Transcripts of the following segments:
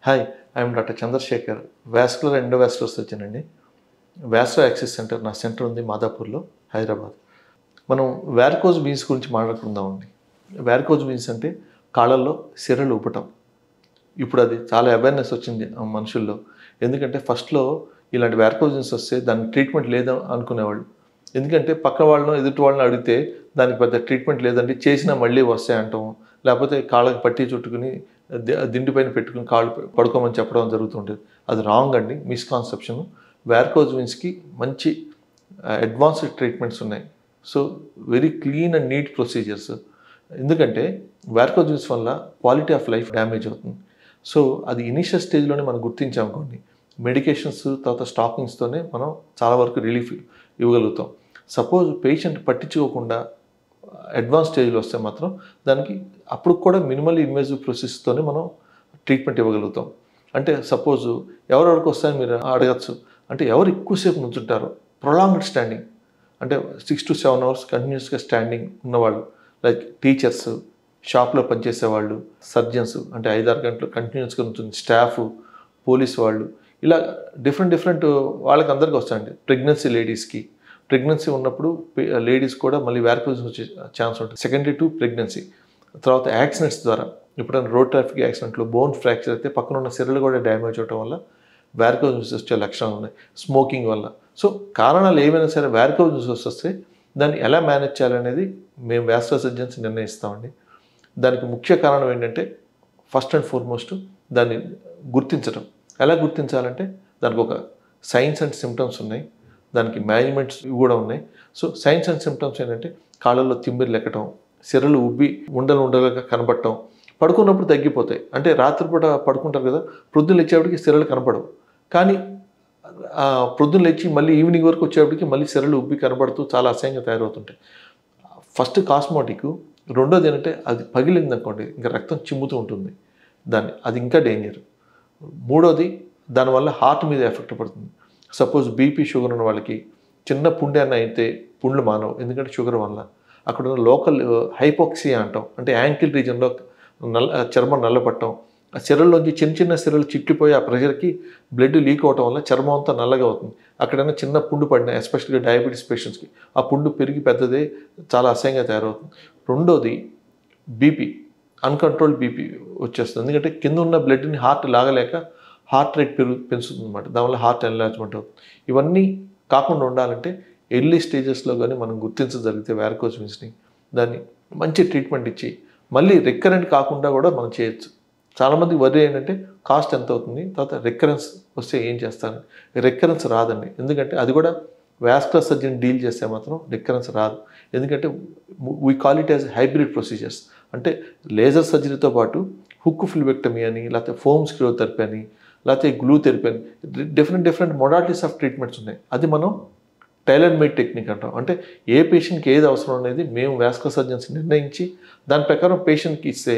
Hi, I'm doctor Chandrashekar, vascular endovascular surgeon అండి. Vasco axis centre నా centre ఉంది మాదాపూర్లో, హైదరాబాద్. మనం వారికోజ్ వీన్స్ గురించి మాట్లాడుకుందామండి. వారికోజ్ వీన్స్ అంటే కాళ్ళల్లో సిరలు ఊపటం. ఇప్పుడు అది చాలా అవేర్నెస్ వచ్చింది మనుషుల్లో. ఎందుకంటే ఫస్ట్లో ఇలాంటి వారికోజ్ వీన్స్ వస్తే దానికి ట్రీట్మెంట్ లేదా అనుకునేవాళ్ళు. ఎందుకంటే పక్క వాళ్ళను ఎదుటి వాళ్ళని అడిగితే దానికి పెద్ద ట్రీట్మెంట్ లేదండి, చేసినా మళ్ళీ వస్తాయి అంటాం. లేకపోతే కాళ్ళకి పట్టి చుట్టుకుని దిండు పైన పెట్టుకుని కాళ్ళు పడుకోమని చెప్పడం జరుగుతుంటుంది. అది రాంగ్ అండి, మిస్కాన్సెప్షన్. వారికోజ్ వీన్స్కి మంచి అడ్వాన్స్డ్ ట్రీట్మెంట్స్ ఉన్నాయి. So very clean and neat procedures. ఎందుకంటే వారికోజ్ వీన్స్ వల్ల క్వాలిటీ ఆఫ్ లైఫ్ డ్యామేజ్ అవుతుంది. సో అది ఇనిషియల్ స్టేజ్లోనే మనం గుర్తించామనుకోండి, మెడికేషన్స్ తర్వాత స్టాకింగ్స్తోనే మనం చాలా వరకు రిలీఫ్ ఇవ్వగలుగుతాం. సపోజ్ పేషెంట్ పట్టించుకోకుండా అడ్వాన్స్ స్టేజ్లో వస్తే మాత్రం దానికి అప్పుడు కూడా మినిమల్ ఇన్వేజివ్ ప్రొసెస్తోనే మనం ట్రీట్మెంట్ ఇవ్వగలుగుతాం. అంటే సపోజ్ ఎవరెవరికి వస్తాయని మీరు అడగచ్చు. అంటే ఎవరు ఎక్కువసేపు నుంచుంటారో, ప్రొలాంగ్డ్ స్టాండింగ్ అంటే 6 to 7 hours కంటిన్యూస్గా స్టాండింగ్ ఉన్నవాళ్ళు, లైక్ టీచర్స్, షాప్లో పనిచేసేవాళ్ళు, సర్జన్స్ అంటే 5-6 గంటలు కంటిన్యూస్గా ఉంటుంది, స్టాఫ్, పోలీస్ వాళ్ళు, ఇలా డిఫరెంట్ వాళ్ళకి అందరికీ వస్తాయండి. ప్రెగ్నెన్సీ ఉన్నప్పుడు లేడీస్ కూడా మళ్ళీ వారికోజ్ వచ్చే ఛాన్స్ ఉంటుంది, సెకండరీ టు ప్రెగ్నెన్సీ. తర్వాత యాక్సిడెంట్స్ ద్వారా, ఎప్పుడైనా రోడ్ ట్రాఫిక్ యాక్సిడెంట్లో బోన్ ఫ్రాక్చర్ అయితే పక్కన ఉన్న సిరలు కూడా డ్యామేజ్ అవడం వల్ల వారికోజ్ వచ్చే లక్షణాలు ఉన్నాయి. స్మోకింగ్ వల్ల. సో కారణాలు ఏమైనా సరే వారికోజ్ వస్తే దాన్ని ఎలా మేనేజ్ చేయాలనేది మేము వాస్కులర్ సర్జన్స్ నిర్ణయిస్తామండి. దానికి ముఖ్య కారణం ఏంటంటే ఫస్ట్ అండ్ ఫార్మోస్ట్ దాన్ని గుర్తించడం. ఎలా గుర్తించాలంటే దానికి ఒక సైన్స్ అండ్ సిమ్టమ్స్ ఉన్నాయి, దానికి మేనేజ్మెంట్స్ కూడా ఉన్నాయి. సో సైన్స్ అండ్ సిమ్టమ్స్ ఏంటంటే కాళ్ళల్లో తిమ్మిరి లెక్కటం, సిరలు ఉబ్బి ఉండలుగా కనపడటం, పడుకున్నప్పుడు తగ్గిపోతాయి. అంటే రాత్రిపూట పడుకుంటారు కదా, ప్రొద్దున లేచేపటికి సిరలు కనపడవు. కానీ ప్రొద్దున లేచి మళ్ళీ ఈవినింగ్ వరకు వచ్చేప్పటికి మళ్ళీ సిరలు ఉబ్బి కనపడుతూ చాలా అసహ్యంగా తయారవుతుంటాయి. First cosmetic. రెండోది ఏంటంటే అది పగిలింది అనుకోండి, ఇంకా రక్తం చిమ్ముతూ ఉంటుంది అది ఇంకా డేంజర్. మూడోది దానివల్ల హార్ట్ మీద ఎఫెక్ట్ పడుతుంది. సపోజ్ బీపీ, షుగర్ ఉన్న వాళ్ళకి చిన్న పుండె అన్న అయితే పుండ్లు మానవు, ఎందుకంటే షుగర్ వల్ల. అక్కడ ఉన్న లోకల్ హైపోక్సియా అంటాం, అంటే యాంకిల్ రీజన్లో చర్మం నల్లపట్టడం, ఆ సిరల్లోంచి చిన్న సిరలు చిట్లిపోయి ఆ ప్రెషర్కి బ్లడ్ లీక్ అవటం వల్ల చర్మం అంతా నల్లగా అవుతుంది. అక్కడైనా చిన్న పుండు పడినా, ఎస్పెషల్గా డయాబెటీస్ పేషెంట్స్కి ఆ పుండు పెరిగి పెద్దదే చాలా అసహ్యంగా తయారవుతుంది. రెండోది బీపీ, అన్కంట్రోల్డ్ బీపీ వచ్చేస్తుంది. ఎందుకంటే కింద ఉన్న బ్లడ్ని హార్ట్ లాగలేక హార్ట్ రేట్ పెంచుతుంది అనమాట. దానివల్ల హార్ట్ ఎన్లార్జ్మెంట్ అవుతుంది. ఇవన్నీ కాకుండా ఉండాలంటే ఎర్లీ స్టేజెస్లో కానీ మనం గుర్తించగలిగితే వారికోజ్ వీన్స్ని, దాన్ని మంచి ట్రీట్మెంట్ ఇచ్చి మళ్ళీ రికరెంట్ కాకుండా కూడా మనం చేయొచ్చు. చాలామంది వరి ఏంటంటే కాస్ట్ ఎంత అవుతుంది, తర్వాత రికరెన్స్ వస్తే ఏం చేస్తాను. రికరెన్స్ రాదండి, ఎందుకంటే అది కూడా వాస్కులర్ సర్జన్ డీల్ చేస్తే మాత్రం రికరెన్స్ రాదు. ఎందుకంటే we call it as hybrid procedures. అంటే లేజర్ సర్జరీతో పాటు హుక్ ఫిల్బెక్టమీ అని, లేకపోతే ఫోమ్ స్క్లియోథెరపీ అని, లేకపోతే గ్లూ థెరపీ అని, డిఫరెంట్ మోడాలిటీస్ ఆఫ్ ట్రీట్మెంట్స్ ఉన్నాయి. అది మనం టైలర్ మేడ్ టెక్నిక్ అంటాం. అంటే ఏ పేషెంట్కి ఏది అవసరం అనేది మేము వాస్కులర్ సర్జన్స్ నిర్ణయించి దాని ప్రకారం పేషెంట్కి ఇస్తే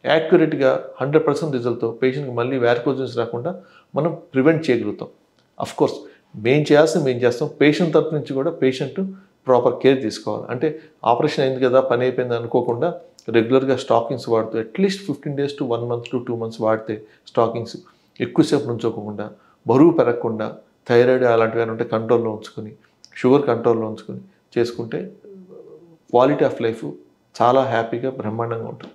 యాక్యురేట్గా 100% రిజల్ట్తో పేషెంట్కి మళ్ళీ వారికోజ్ వీన్స్ రాకుండా మనం ప్రివెంట్ చేయగలుగుతాం. అఫ్కోర్స్ మేము చేస్తాం. పేషెంట్ తరపు నుంచి కూడా పేషెంట్ ప్రాపర్ కేర్ తీసుకోవాలి. అంటే ఆపరేషన్ అయింది కదా, పని అయిపోయింది అనుకోకుండా రెగ్యులర్గా స్టాకింగ్స్ వాడుతూ at least 15 days to 1 month to 2 months వాడితే స్టాకింగ్స్ ఎక్కువసేపు నుంచోకుండా, బరువు పెరగకుండా, థైరాయిడ్ అలాంటివి ఉంటే కంట్రోల్లో ఉంచుకొని, షుగర్ కంట్రోల్లో ఉంచుకొని చేసుకుంటే క్వాలిటీ ఆఫ్ లైఫ్ చాలా హ్యాపీగా బ్రహ్మాండంగా ఉంటుంది.